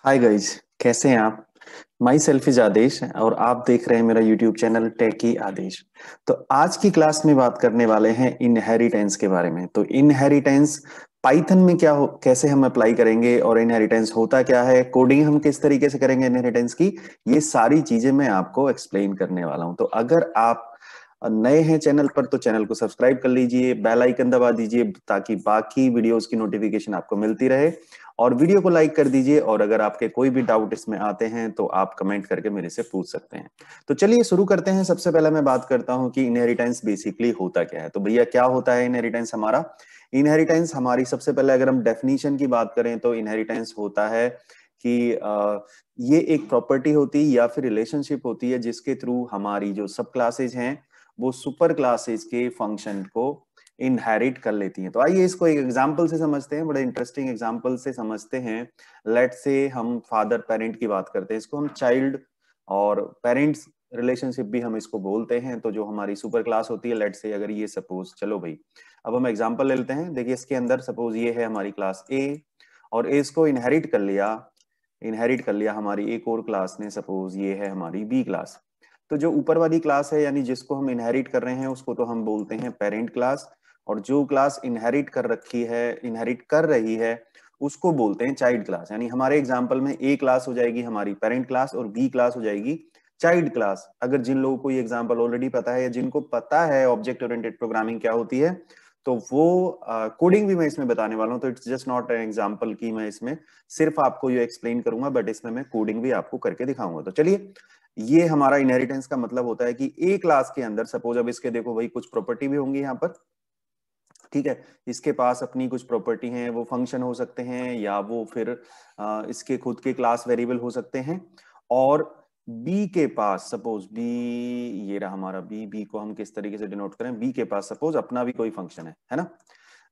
Hi guys, कैसे हैं आप। माई सेल्फ इज आदेश और आप देख रहे हैं मेरा यूट्यूब चैनल टेकी आदेश। तो आज की क्लास में बात करने वाले हैं इनहेरिटेंस के बारे में। तो इनहेरिटेंस पाइथन में कैसे हम अप्लाई करेंगे और इनहेरिटेंस होता क्या है, कोडिंग हम किस तरीके से करेंगे इनहेरिटेंस की, ये सारी चीजें मैं आपको एक्सप्लेन करने वाला हूं। तो अगर आप नए हैं चैनल पर तो चैनल को सब्सक्राइब कर लीजिए, बेल आइकन दबा दीजिए ताकि बाकी वीडियोस की नोटिफिकेशन आपको मिलती रहे, और वीडियो को लाइक कर दीजिए। और अगर आपके कोई भी डाउट इसमें आते हैं तो आप कमेंट करके मेरे से पूछ सकते हैं। तो चलिए शुरू करते हैं। सबसे पहले मैं बात करता हूं कि इनहेरिटेंस बेसिकली होता क्या है। तो भैया क्या होता है इनहेरिटेंस हमारा। इनहेरिटेंस हमारी सबसे पहले अगर हम डेफिनेशन की बात करें तो इनहेरिटेंस होता है कि ये एक प्रॉपर्टी होती है या फिर रिलेशनशिप होती है जिसके थ्रू हमारी जो सब क्लासेज हैं वो सुपर क्लासेज के फंक्शन को इनहेरिट कर लेती हैं। तो आइए इसको एक एग्जांपल से समझते हैं, बड़े इंटरेस्टिंग एग्जांपल से समझते हैं। लेट से हम फादर पेरेंट की बात करते हैं, इसको हम चाइल्ड और पेरेंट्स रिलेशनशिप भी हम इसको बोलते हैं। तो जो हमारी सुपर क्लास होती है, लेट से अगर ये सपोज, चलो भाई अब हम एग्जांपल ले लेते हैं। देखिए इसके अंदर सपोज ये है हमारी क्लास ए और ए इसको इनहेरिट कर लिया हमारी एक और क्लास ने, सपोज ये है हमारी बी क्लास। तो जो ऊपर वाली क्लास है यानी जिसको हम इनहेरिट कर रहे हैं उसको तो हम बोलते हैं पेरेंट क्लास, और जो क्लास इनहेरिट कर रही है उसको बोलते हैं चाइल्ड क्लास। यानी हमारे एग्जांपल में ए क्लास हो जाएगी हमारी पेरेंट क्लास और बी क्लास हो जाएगी चाइल्ड क्लास। अगर जिन लोगों को ये एग्जांपल ऑलरेडी पता है या जिनको पता है ऑब्जेक्ट ओरिएंटेड प्रोग्रामिंग क्या होती है तो वो कोडिंग भी मैं इसमें बताने वाला हूं। तो it's just not an example की मैं इसमें सिर्फ आपको ये एक्सप्लेन करूंगा, बट इसमें मैं कोडिंग भी आपको करके दिखाऊंगा। तो चलिए, ये हमारा इनहेरिटेंस का मतलब होता है कि ए क्लास के अंदर सपोज, अब इसके देखो भाई कुछ प्रॉपर्टी भी होंगी यहाँ पर, ठीक है। इसके पास अपनी कुछ प्रॉपर्टी हैं, वो फंक्शन हो सकते हैं या वो फिर इसके खुद के क्लास वेरिएबल हो सकते हैं। और बी के पास सपोज ये रहा हमारा बी को हम किस तरीके से डिनोट करें, बी के पास सपोज अपना भी कोई फंक्शन है ना।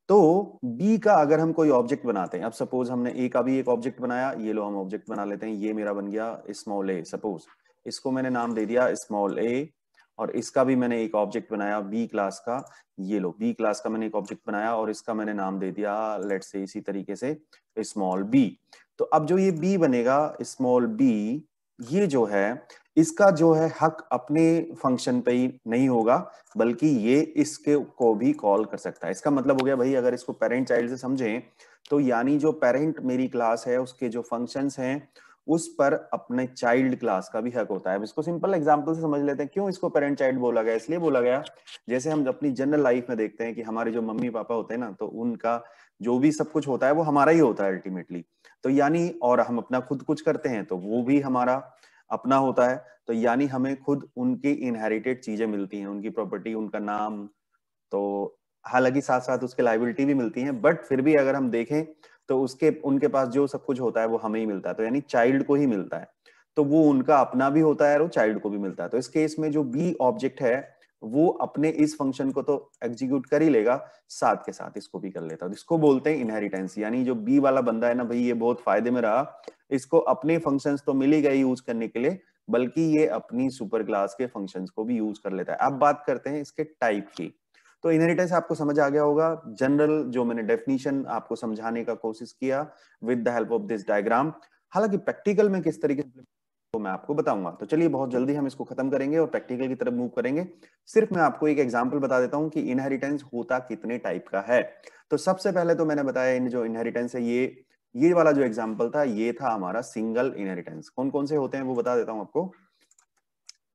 तो बी का अगर हम कोई ऑब्जेक्ट बनाते हैं, अब सपोज हमने ए का भी एक ऑब्जेक्ट बनाया, ये लो हम ऑब्जेक्ट बना लेते हैं, ये मेरा बन गया स्मॉल ए, सपोज इसको मैंने नाम दे दिया स्मॉल ए। और इसका भी मैंने एक ऑब्जेक्ट बनाया बी क्लास का, ये लो बी क्लास का मैंने एक ऑब्जेक्ट बनाया और इसका मैंने नाम दे दिया लेट्स से इसी तरीके से स्मॉल बी। तो अब जो ये बी बनेगा स्मॉल बी, ये जो है इसका जो है हक अपने फंक्शन पे ही नहीं होगा बल्कि ये इसके को भी कॉल कर सकता है। इसका मतलब हो गया भाई, अगर इसको पेरेंट चाइल्ड से समझें तो यानी जो पेरेंट मेरी क्लास है उसके जो फंक्शंस हैं उस पर अपने चाइल्ड क्लास का भी हक होता है। अब इसको सिंपल एग्जांपल से समझ लेते हैं क्यों इसको पेरेंट चाइल्ड बोला गया। इसलिए बोला गया, जैसे हम अपनी जनरल लाइफ में देखते हैं कि हमारे जो मम्मी पापा होते हैं ना, तो उनका जो भी सब कुछ होता है वो हमारा ही होता है अल्टीमेटली। तो यानी और हम अपना खुद कुछ करते हैं तो वो भी हमारा अपना होता है। तो यानी हमें खुद उनकी इनहेरिटेड चीजें मिलती हैं, उनकी प्रॉपर्टी, उनका नाम। तो हालांकि साथ साथ उसके लाइबिलिटी भी मिलती हैं, बट फिर भी अगर हम देखें तो उसके उनके पास जो सब कुछ होता है वो हमें ही मिलता है, तो यानी चाइल्ड को ही मिलता है। तो वो उनका अपना भी होता है और वो चाइल्ड को भी मिलता है। तो इस केस में जो बी ऑब्जेक्ट है वो अपने इस फंक्शन को तो एग्जीक्यूट कर ही लेगा, साथ के साथ इसको भी कर लेता है। इसको बोलते हैं इनहेरिटेंस। यानी जो बी वाला बंदा है ना भाई, ये बहुत फायदे में रहा, इसको अपने फंक्शंस तो मिल ही गए यूज करने के लिए, बल्कि ये अपनी सुपर क्लास के फंक्शंस को भी यूज कर लेता है। अब बात करते हैं इसके टाइप की। तो इनहेरिटेंस आपको समझ आ गया होगा, जनरल जो मैंने डेफिनेशन आपको समझाने का कोशिश किया with the help of this diagram. हालांकि प्रैक्टिकल में किस तरीके से तो मैं आपको बताऊंगा। तो चलिए बहुत जल्दी हम इसको खत्म करेंगे और प्रैक्टिकल की तरफ मूव करेंगे। सिर्फ मैं आपको एक एग्जांपल बता देता हूं कि इनहेरिटेंस होता कितने टाइप का है। तो सबसे पहले तो मैंने बताया इन जो इनहेरिटेंस है, ये वाला जो एग्जांपल था ये था हमारा सिंगल इनहेरिटेंस। कौन कौन से होते हैं वो बता देता हूं आपको।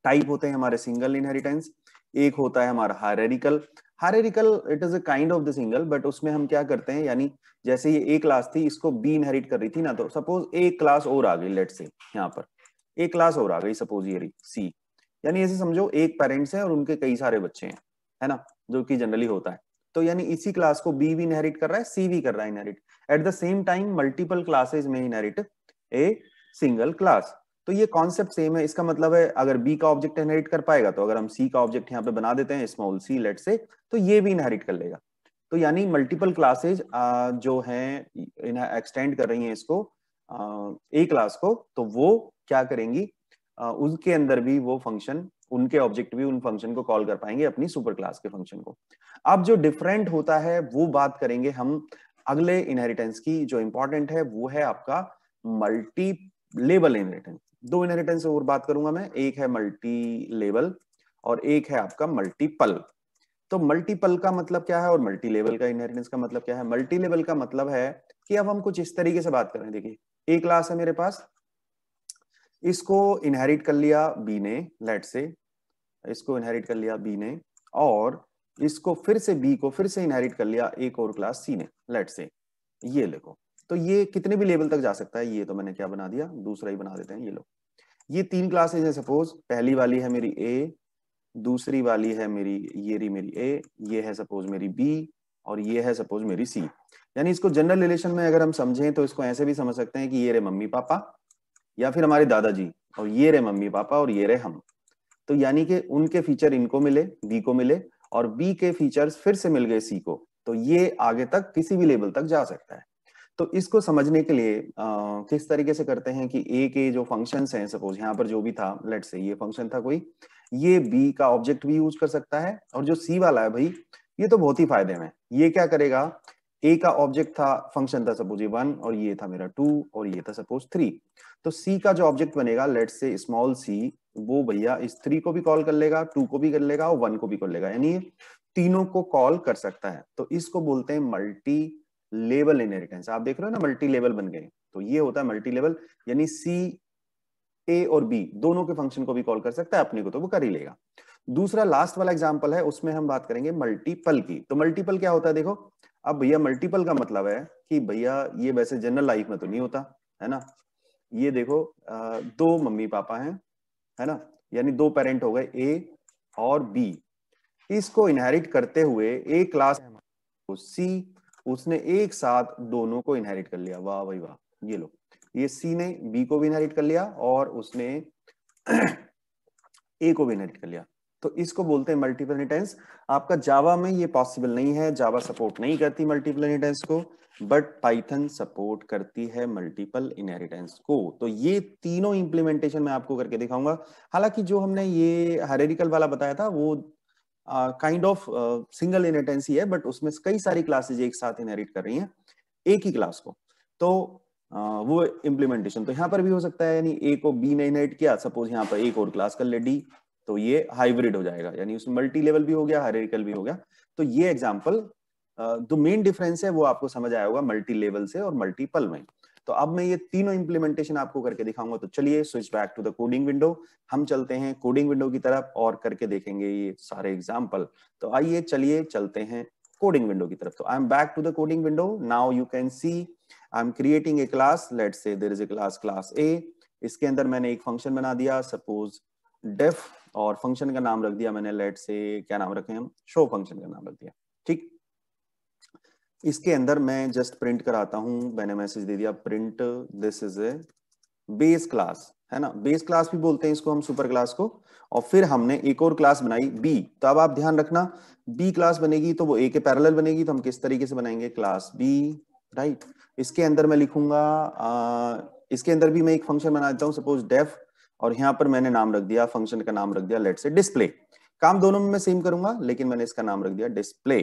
टाइप होते हैं हमारे सिंगल इनहेरिटेंस, एक होता है हमारा hierarchical. Hierarchical it is a kind of the single, but उसमें हम क्या करते हैं, यानी जैसे ये ए क्लास थी इसको बी इनहेरिट कर रही थी ना, तो सपोज एक क्लास और आ गई, लेट से यहाँ पर एक क्लास और आ गई, सपोज ये रही सी। यानी ऐसे समझो एक पेरेंट्स है और उनके कई सारे बच्चे हैं, है ना, जो कि जनरली होता है। तो यानी इसी क्लास को बी भी इनहेरिट कर रहा है, सी भी कर रहा है inherit. At the same time multiple classes में इनहेरिट ए सिंगल क्लास। तो ये कॉन्सेप्ट सेम है। इसका मतलब है अगर बी का ऑब्जेक्ट इनहेरिट कर पाएगा तो अगर हम सी का ऑब्जेक्ट यहाँ पे बना देते हैं स्मॉल सी लेट से, तो ये भी इनहेरिट कर लेगा। तो यानी मल्टीपल क्लासेज जो हैं एक्सटेंड कर रही हैं इसको ए क्लास को, तो वो क्या करेंगी, उसके अंदर भी वो फंक्शन, उनके ऑब्जेक्ट भी उन फंक्शन को कॉल कर पाएंगे अपनी सुपर क्लास के फंक्शन को। अब जो डिफरेंट होता है वो बात करेंगे हम अगले इनहेरिटेंस की। जो इंपॉर्टेंट है वो है आपका लेबल इनहेरिटेंस, दो इनहेरिटेंस और बात करूंगा मैं, एक है मल्टी लेवल और एक है आपका मल्टीपल। तो मल्टीपल का मतलब क्या है और मल्टी लेवल का इनहेरिटेंस का मतलब क्या है? मल्टी लेवल का मतलब है कि अब हम कुछ इस तरीके से बात कर रहे हैं, देखिए एक क्लास है मेरे पास, इसको इनहेरिट कर लिया बी ने, लेट से इसको इनहेरिट कर लिया बी ने, और इसको फिर से बी को फिर से इनहेरिट कर लिया एक और क्लास सी ने, लेट से ये देखो। तो ये कितने भी लेवल तक जा सकता है, ये तो मैंने क्या बना दिया, दूसरा ही बना देते हैं, ये लो। ये तीन क्लासेज है, सपोज पहली वाली है मेरी ए, दूसरी वाली है मेरी, ये रही मेरी ए, ये है सपोज मेरी बी, और ये है सपोज मेरी सी। यानी इसको जनरल रिलेशन में अगर हम समझें तो इसको ऐसे भी समझ सकते हैं कि ये रहे मम्मी पापा या फिर हमारे दादाजी, और ये रहे मम्मी पापा और ये रहे हम। तो यानी कि उनके फीचर इनको मिले, बी को मिले, और बी के फीचर्स फिर से मिल गए सी को, तो ये आगे तक किसी भी लेवल तक जा सकता है। तो इसको समझने के लिए किस तरीके से करते हैं कि ए के जो फंक्शंस हैं, सपोज यहाँ पर जो भी था, लेट से ये फंक्शन था कोई, ये बी का ऑब्जेक्ट भी यूज कर सकता है, और जो सी वाला है भाई, ये तो बहुत ही फायदे में, ये क्या करेगा, ए का ऑब्जेक्ट था, फंक्शन था सपोज ये 1, और ये था मेरा 2, और ये था सपोज 3। तो सी का जो ऑब्जेक्ट बनेगा, लेट से स्मॉल सी, वो भैया इस 3 को भी कॉल कर लेगा, 2 को भी कर लेगा और 1 को भी कर लेगा, यानी तीनों को कॉल कर सकता है। तो इसको बोलते हैं मल्टी लेवल इनहेरिटेंस। आप देख रहे हो ना, मल्टी लेवल बन गए, तो ये होता है मल्टी लेवल, यानी सी ए और बी दोनों के फंक्शन को भी कॉल कर सकता है, अपने को तो वो कर ही लेगा। दूसरा लास्ट वाला एग्जांपल है, उसमें हम बात करेंगे मल्टीपल की। तो मल्टीपल क्या होता है देखो, अब भैया मल्टीपल का मतलब है कि भैया ये वैसे जनरल लाइफ में तो नहीं होता है ना, ये देखो दो मम्मी पापा हैं, है ना, यानी दो पेरेंट हो गए ए और बी, इसको इनहेरिट करते हुए एक क्लास सी, उसने एक साथ दोनों को इनहेरिट कर लिया, वाह भाई वाह, ये लो, ये सी ने बी को भी इनहेरिट कर लिया और उसने ए को भी इनहेरिट कर लिया। तो इसको बोलते हैं मल्टीपल इनहेरिटेंस। आपका जावा में ये पॉसिबल नहीं है, जावा सपोर्ट नहीं करती मल्टीपल इनहेरिटेंस को, बट पाइथन सपोर्ट करती है मल्टीपल इनहेरिटेंस को। तो ये तीनों इंप्लीमेंटेशन मैं आपको करके दिखाऊंगा। हालांकि जो हमने ये हायरार्किकल वाला बताया था वो काइंड ऑफ सिंगल इनहेरिटेंस ही है, बट उसमें कई सारी क्लासेज एक साथ इनहेरिट कर रही हैं एक ही क्लास को, तो वो इम्प्लीमेंटेशन तो यहाँ पर भी हो सकता है। यानी ए को बी ने इनहेरिट किया, सपोज यहाँ पर एक और क्लास कर ले डी, तो ये हाइब्रिड हो जाएगा, यानी उसमें मल्टी लेवल भी हो गया, हायरार्किकल भी हो गया। तो ये एग्जांपल जो मेन डिफरेंस है वो आपको समझ आया होगा मल्टी लेवल से और मल्टीपल में। तो अब मैं ये तीनों इंप्लीमेंटेशन आपको करके दिखाऊंगा। तो चलिए switch back to the coding window, हम चलते हैं कोडिंग विंडो की तरफ और करके देखेंगे ये सारे एग्जाम्पल। तो आइए चलिए चलते हैं कोडिंग विंडो की तरफ। तो I am back to the coding window, now you can see I am creating a class, let's say there is a class A. इसके अंदर मैंने एक फंक्शन बना दिया सपोज डेफ, और फंक्शन का नाम रख दिया मैंने, लेट्स से क्या नाम रखें हम, शो फंक्शन का नाम रख दिया, ठीक। इसके अंदर मैं जस्ट प्रिंट कराता हूं, मैंने मैसेज दे दिया print this is a base class, है ना, बेस क्लास भी बोलते हैं इसको हम सुपर क्लास को। और फिर हमने एक और क्लास बनाई बी। तो अब आप ध्यान रखना, बी क्लास बनेगी तो वो ए के पैरेलल बनेगी, तो हम किस तरीके से बनाएंगे, क्लास बी, राइट। इसके अंदर मैं लिखूंगा इसके अंदर भी मैं एक फंक्शन बना देता हूं सपोज डेफ, और यहाँ पर मैंने नाम रख दिया, फंक्शन का नाम रख दिया लेट्स से डिस्प्ले। काम दोनों में मैं सेम करूंगा, लेकिन मैंने इसका नाम रख दिया डिस्प्ले,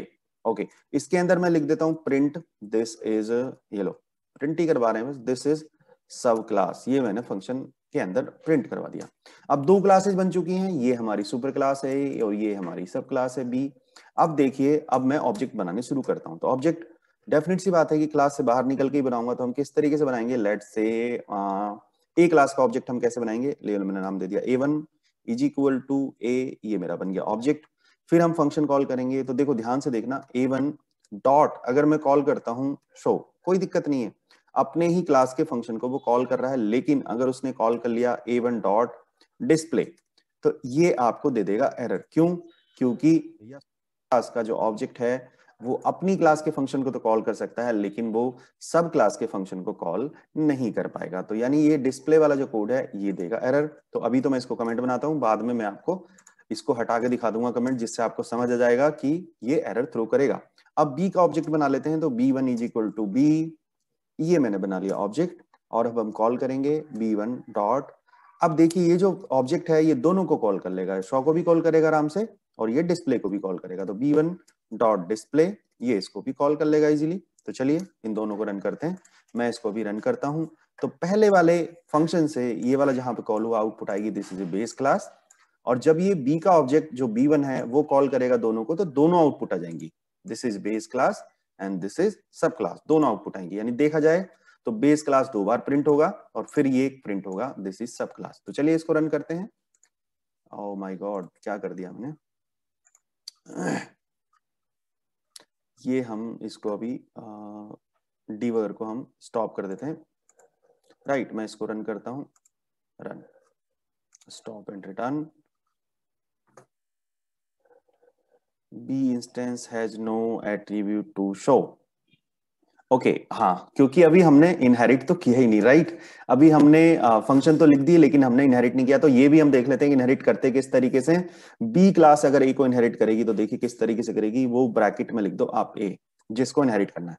ओके। इसके अंदर मैं लिख देता हूं प्रिंट दिस इज, ये लो प्रिंट ही करवा रहे हैं, दिस इज सब क्लास, ये मैंने फंक्शन के अंदर प्रिंट करवा दिया। अब दो क्लासेस बन चुकी हैं, ये हमारी सुपर क्लास है और ये हमारी सब क्लास है बी। अब देखिए, अब मैं ऑब्जेक्ट बनाने शुरू करता हूं। तो ऑब्जेक्ट डेफिनेट सी बात है कि क्लास से बाहर निकल के ही बनाऊंगा, तो हम किस तरीके से बनाएंगे, लेट से ए क्लास का ऑब्जेक्ट हम कैसे बनाएंगे, लेवल मैंने नाम दे दिया A1 इज इक्वल टू ए, ये मेरा बन गया ऑब्जेक्ट। फिर हम फंक्शन कॉल करेंगे, तो देखो ध्यान से देखना, A1 डॉट अगर मैं कॉल करता हूं शो, कोई दिक्कत नहीं है, अपने ही क्लास के फंक्शन को वो कॉल कर रहा है। लेकिन अगर उसने कॉल कर लिया A1 डॉट डिस्प्ले, तो ये आपको दे देगा एरर। क्यों? क्योंकि क्लास का जो ऑब्जेक्ट है वो अपनी क्लास के फंक्शन को तो कॉल कर सकता है, लेकिन वो सब क्लास के फंक्शन को कॉल नहीं कर पाएगा। तो यानी ये डिस्प्ले वाला जो कोड है ये देगा एरर। तो अभी तो मैं इसको कमेंट बनाता हूं, बाद में मैं आपको इसको हटा के दिखा दूंगा कमेंट, जिससे आपको समझ आ जाएगा कि ये एरर थ्रो करेगा। अब बी का ऑब्जेक्ट बना लेते हैं, तो B1 is equal to be, ये मैंने बना लिया ऑब्जेक्ट, और अब हम कॉल करेंगे B1 डॉट। अब देखिए ये जो ऑब्जेक्ट है ये दोनों को कॉल कर लेगा, शो को भी कॉल करेगा आराम से और ये डिस्प्ले को भी कॉल करेगा। तो B1 डॉट डिस्प्ले, ये इसको भी कॉल कर लेगा इजीली। तो चलिए इन दोनों को रन करते हैं, मैं इसको भी रन करता हूं। तो पहले वाले फंक्शन से ये वाला जहां पे कॉल हुआ आउटपुट आएगी this is a base class, और जब ये बी का ऑब्जेक्ट जो B1 है वो कॉल करेगा दोनों को, तो दोनों आउटपुट आ जाएंगी, this is base class and this is सब क्लास, दोनों आउटपुट आएंगी। यानी देखा जाए तो बेस क्लास 2 बार प्रिंट होगा और फिर ये प्रिंट होगा दिस इज सब क्लास। तो चलिए इसको रन करते हैं। ओह माय गॉड, क्या कर दिया हमने। ये हम इसको अभी डीबगर को हम स्टॉप कर देते हैं। राइट, मैं इसको रन करता हूं, run, stop and return. B instance has no attribute to show। Okay हाँ, क्योंकि अभी हमने इनहेरिट तो किया ही नहीं, राइट। अभी हमने फंक्शन तो लिख दी लेकिन हमने इनहेरिट नहीं किया। तो ये भी हम देख लेते हैं कि इनहेरिट करते किस तरीके से। बी क्लास अगर ए को इनहेरिट करेगी तो देखिए किस तरीके से करेगी, वो ब्रैकेट में लिख दो आप ए, जिसको इनहेरिट करना है।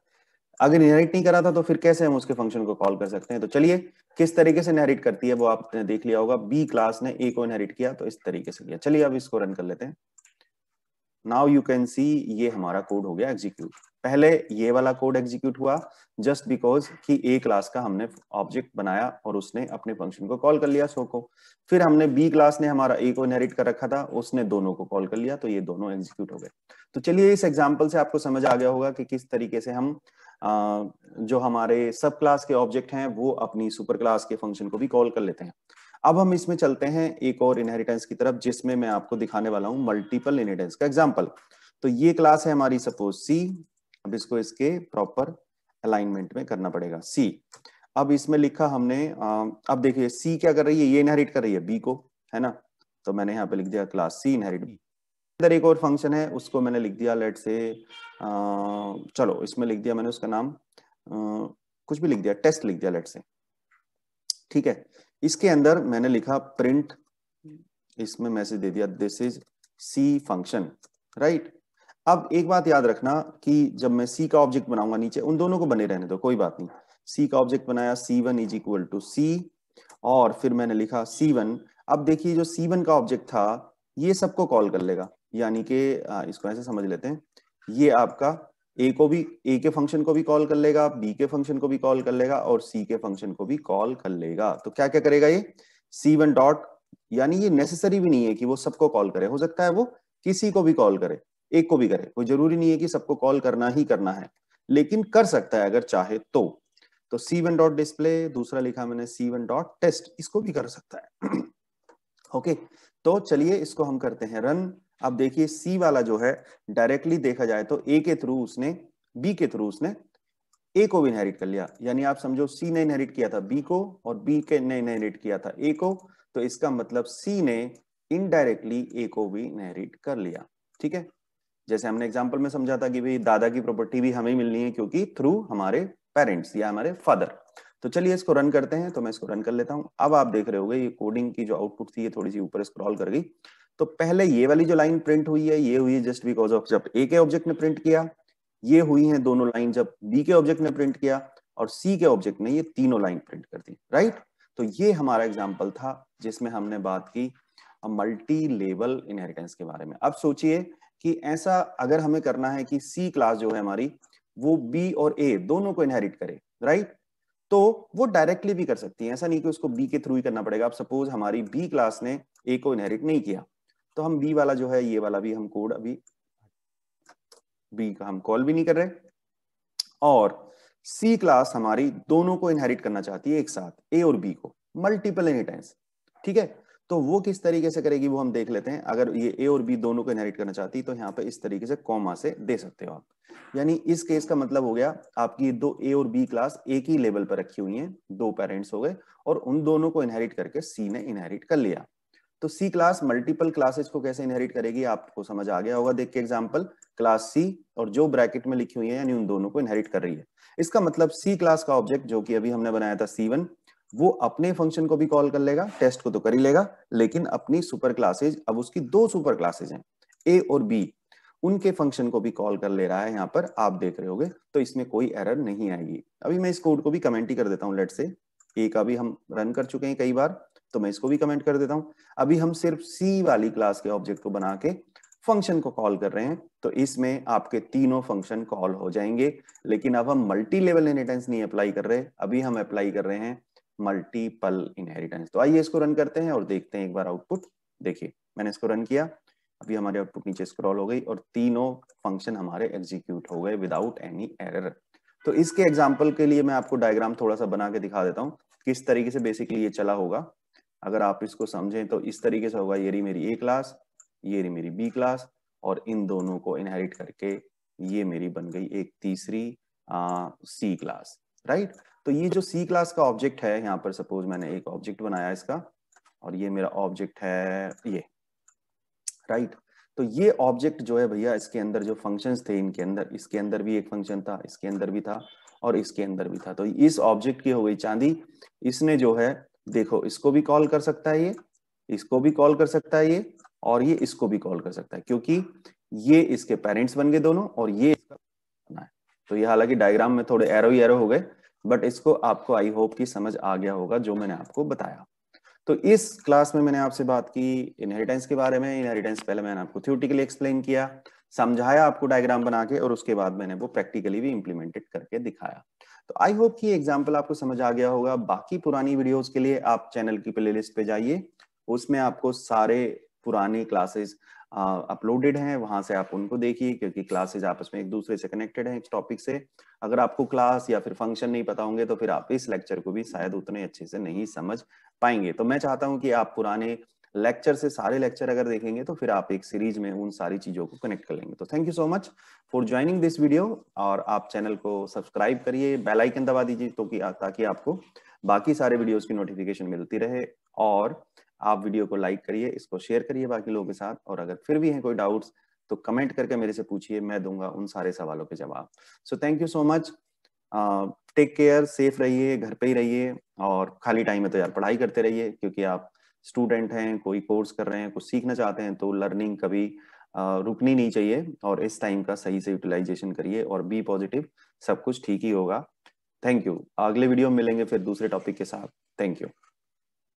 अगर इनहेरिट नहीं करा था तो फिर कैसे हम उसके फंक्शन को कॉल कर सकते हैं। तो चलिए किस तरीके से इनहेरिट करती है वो आपने देख लिया होगा। बी क्लास ने ए को इनहेरिट किया तो इस तरीके से किया। चलिए अब इसको रन कर लेते हैं। नाउ यू कैन सी ये हमारा कोड हो गया एग्जीक्यूट। पहले ये वाला कोड एग्जीक्यूट हुआ जस्ट बिकॉज कि ए क्लास का हमने ऑब्जेक्ट बनाया और उसने अपने फंक्शन को कॉल कर लिया सो को। फिर हमने बी क्लास ने हमारा ए को इनहेरिट कर रखा था, उसने दोनों को कॉल कर लिया, तो ये दोनों एग्जीक्यूट हो गए। तो चलिए इस एग्जांपल से आपको समझ आ गया होगा कि किस तरीके से हम जो हमारे सब क्लास के ऑब्जेक्ट हैं वो अपनी सुपर क्लास के फंक्शन को भी कॉल कर लेते हैं। अब हम इसमें चलते हैं एक और इनहेरिटेंस की तरफ, जिसमें मैं आपको दिखाने वाला हूं मल्टीपल इनहेरिटेंस का एग्जांपल। तो ये क्लास है हमारी सपोज सी। अब इसको इसके प्रॉपर अलाइनमेंट में करना पड़ेगा सी। अब इसमें लिखा हमने अब देखिए सी क्या कर रही है, ये इनहेरिट कर रही है बी को, है ना। तो मैंने यहाँ पे लिख दिया क्लास सी इनहेरिट बी। इधर एक और फंक्शन है उसको मैंने लिख दिया लेट से चलो इसमें लिख दिया मैंने उसका नाम कुछ भी लिख दिया, टेस्ट लिख दिया लेट से, ठीक है। इसके अंदर मैंने लिखा प्रिंट, इसमें मैसेज दे दिया this is C function, right. अब एक बात याद रखना कि जब मैं सी का ऑब्जेक्ट बनाऊंगा नीचे उन दोनों को बने रहने दो, कोई बात नहीं। सी का ऑब्जेक्ट बनाया C1 इज इक्वल टू सी, और फिर मैंने लिखा C1। अब देखिए जो C1 का ऑब्जेक्ट था ये सबको कॉल कर लेगा, यानी कि इसको ऐसे समझ लेते हैं, ये आपका ए को भी, ए के फंक्शन को भी कॉल कर लेगा, बी के फंक्शन को भी कॉल कर लेगा और सी के फंक्शन को भी कॉल कर लेगा। तो क्या क्या करेगा ये C1 डॉट, यानी ये नेसेसरी भी नहीं है कि वो सबको कॉल करे, हो सकता है वो किसी को भी कॉल करे, एक को भी करे, कोई जरूरी नहीं है कि सबको कॉल करना ही करना है, लेकिन कर सकता है अगर चाहे तो C1 डॉट डिस्प्ले, दूसरा लिखा मैंने C1 डॉट टेस्ट, इसको भी कर सकता है। ओके तो चलिए इसको हम करते हैं रन। अब देखिए सी वाला जो है डायरेक्टली देखा जाए तो ए के थ्रू उसने, बी के थ्रू उसने ए को भी इनहेरिट कर लिया, यानी आप समझो सी ने इनहेरिट किया था बी को और बी के ने इनहेरिट किया था ए को, तो इसका मतलब सी ने इनडायरेक्टली ए को भी इनहेरिट कर लिया, ठीक है। जैसे हमने एग्जांपल में समझा था कि भाई दादा की प्रॉपर्टी भी हमें मिलनी है क्योंकि थ्रू हमारे पेरेंट्स या हमारे फादर। तो चलिए इसको रन करते हैं। तो मैं इसको रन कर लेता हूं। अब आप देख रहे होंगे ये कोडिंग की जो आउटपुट थी ये थोड़ी सी ऊपर स्क्रॉल कर गई। तो पहले ये वाली जो लाइन प्रिंट हुई है ये हुई है जस्ट बिकॉज ऑफ जब ए के ऑब्जेक्ट ने प्रिंट किया, ये हुई है दोनों लाइन जब बी के ऑब्जेक्ट ने प्रिंट किया, और सी के ऑब्जेक्ट ने ये तीनों लाइन प्रिंट कर दी, राइट। तो ये हमारा एग्जाम्पल था जिसमें हमने बात की मल्टी लेवल इनहेरिटेंस के बारे में। अब सोचिए कि ऐसा अगर हमें करना है कि सी क्लास जो है हमारी वो बी और ए दोनों को इनहेरिट करे, राइट, तो वो डायरेक्टली भी कर सकती है, ऐसा नहीं कि उसको बी के थ्रू ही करना पड़ेगा। अब सपोज हमारी बी क्लास ने ए को इनहेरिट नहीं किया, तो हम बी वाला जो है ये वाला भी हम कोड अभी बी का हम कॉल भी नहीं कर रहे, और सी क्लास हमारी दोनों को इनहेरिट करना चाहती है एक साथ, ए और बी को, मल्टीपल इनहेरिटेंस, ठीक है। तो वो किस तरीके से करेगी वो हम देख लेते हैं। अगर ये ए और बी दोनों को इनहेरिट करना चाहती है तो यहाँ पे इस तरीके से कॉमा से दे सकते हो आप, यानी इस केस का मतलब हो गया आपकी दो ए और बी क्लास एक ही लेवल पर रखी हुई हैं, दो पेरेंट्स हो गए और उन दोनों को इनहेरिट करके सी ने इनहेरिट कर लिया। तो सी क्लास मल्टीपल क्लासेस को कैसे इनहेरिट करेगी आपको समझ आ गया होगा देख के एग्जांपल। क्लास सी और जो ब्रैकेट में लिखी हुई है यानी उन दोनों को इनहेरिट कर रही है। इसका मतलब सी क्लास का ऑब्जेक्ट जो कि अभी हमने बनाया था C1, वो अपने फंक्शन को भी कॉल कर लेगा, टेस्ट को तो कर ही लेगा, लेकिन अपनी सुपर क्लासेज, अब उसकी दो सुपर क्लासेज हैं ए और बी, उनके फंक्शन को भी कॉल कर ले रहा है, यहाँ पर आप देख रहे होगे। तो इसमें कोई एरर नहीं आएगी। अभी मैं इस कोड को भी कमेंट ही कर देता हूँ, लेट से ए का भी हम रन कर चुके हैं कई बार, तो मैं इसको भी कमेंट कर देता हूं। अभी हम सिर्फ सी वाली क्लास के ऑब्जेक्ट को बना के फंक्शन को कॉल कर रहे हैं, तो इसमें आपके तीनों फंक्शन कॉल हो जाएंगे। लेकिन अब हम मल्टी लेवल इनहेरिटेंस नहीं अप्लाई कर रहे, अभी हम अप्लाई कर रहे हैं मल्टीपल इनहेरिटेंस। तो आइए इसको रन करते हैं और देखते हैं एक बार आउटपुट। देखिए मैंने इसको रन किया, अभी हमारे आउटपुट नीचे स्क्रॉल हो गई और तीनों फंक्शन हमारे एग्जीक्यूट हो गए विदाउट एनी एरर। तो इसके एग्जाम्पल के लिए मैं आपको डायग्राम थोड़ा सा बना के दिखा देता हूँ किस तरीके से बेसिकली ये चला होगा। अगर आप इसको समझें तो इस तरीके से होगा, ये रही मेरी ए क्लास, ये रही मेरी बी क्लास, और इन दोनों को इनहेरिट करके ये मेरी बन गई एक तीसरी सी क्लास, राइट। तो ये जो सी क्लास का ऑब्जेक्ट है, यहाँ पर सपोज मैंने एक ऑब्जेक्ट बनाया इसका, और ये मेरा ऑब्जेक्ट है ये, राइट। तो ये ऑब्जेक्ट जो है भैया, इसके अंदर जो फंक्शंस थे इनके अंदर, इसके अंदर भी एक फंक्शन था, इसके अंदर भी था, और इसके अंदर भी था। तो इस ऑब्जेक्ट की हो गई चांदी। इसने जो है देखो, इसको भी कॉल कर सकता है, ये इसको भी कॉल कर सकता है, ये और ये इसको भी कॉल कर सकता है, क्योंकि ये इसके पेरेंट्स बन गए दोनों और ये इसका बना है। तो ये हालांकि डायग्राम में थोड़े एरो ही एरो हो गए, बट इसको आपको आई होप कि समझ आ गया होगा जो मैंने आपको बताया। तो इस क्लास में मैंने आपसे बात की इनहेरिटेंस के बारे में। इनहेरिटेंस पहले मैंने आपको थ्योरेटिकली एक्सप्लेन किया, समझाया आपको डायग्राम बना के, और उसके बाद मैंने वो प्रैक्टिकली भी इंप्लीमेंटेड करके दिखाया। तो आई होप कि एग्जाम्पल आपको समझ आ गया होगा। बाकी पुरानी वीडियोस के लिए आप चैनल की प्लेलिस्ट पे जाइए, उसमें आपको सारे पुरानी क्लासेस अपलोडेड हैं, वहां से आप उनको देखिए, क्योंकि क्लासेस आपस में एक दूसरे से कनेक्टेड हैं इस टॉपिक से। अगर आपको क्लास या फिर फंक्शन नहीं पता होंगे तो फिर आप इस लेक्चर को भी शायद उतने अच्छे से नहीं समझ पाएंगे। तो मैं चाहता हूं कि आप पुराने लेक्चर से सारे लेक्चर अगर देखेंगे तो फिर आप एक सीरीज में उन सारी चीजों को कनेक्ट कर लेंगे। तो thank you so much for joining this video, और आप चैनल को सब्सक्राइब करिए, बेल आइकन दबा दीजिए तो कि ताकि आपको बाकी सारे वीडियोस की नोटिफिकेशन मिलती रहे। और आप वीडियो को लाइक करिए, इसको शेयर करिए बाकी लोगों के साथ, और अगर फिर भी है कोई डाउट्स तो कमेंट करके मेरे से पूछिए, मैं दूंगा उन सारे सवालों के जवाब। So thank you so much, take care, safe रहिए, घर पे ही रहिए, और खाली टाइम में तो यार पढ़ाई करते रहिए, क्योंकि आप स्टूडेंट हैं, कोई कोर्स कर रहे हैं, कुछ सीखना चाहते हैं, तो लर्निंग कभी रुकनी नहीं चाहिए, और इस टाइम का सही से यूटिलाइजेशन करिए और बी पॉजिटिव, सब कुछ ठीक ही होगा। Thank you. अगले वीडियो में मिलेंगे फिर दूसरे टॉपिक के साथ। Thank you.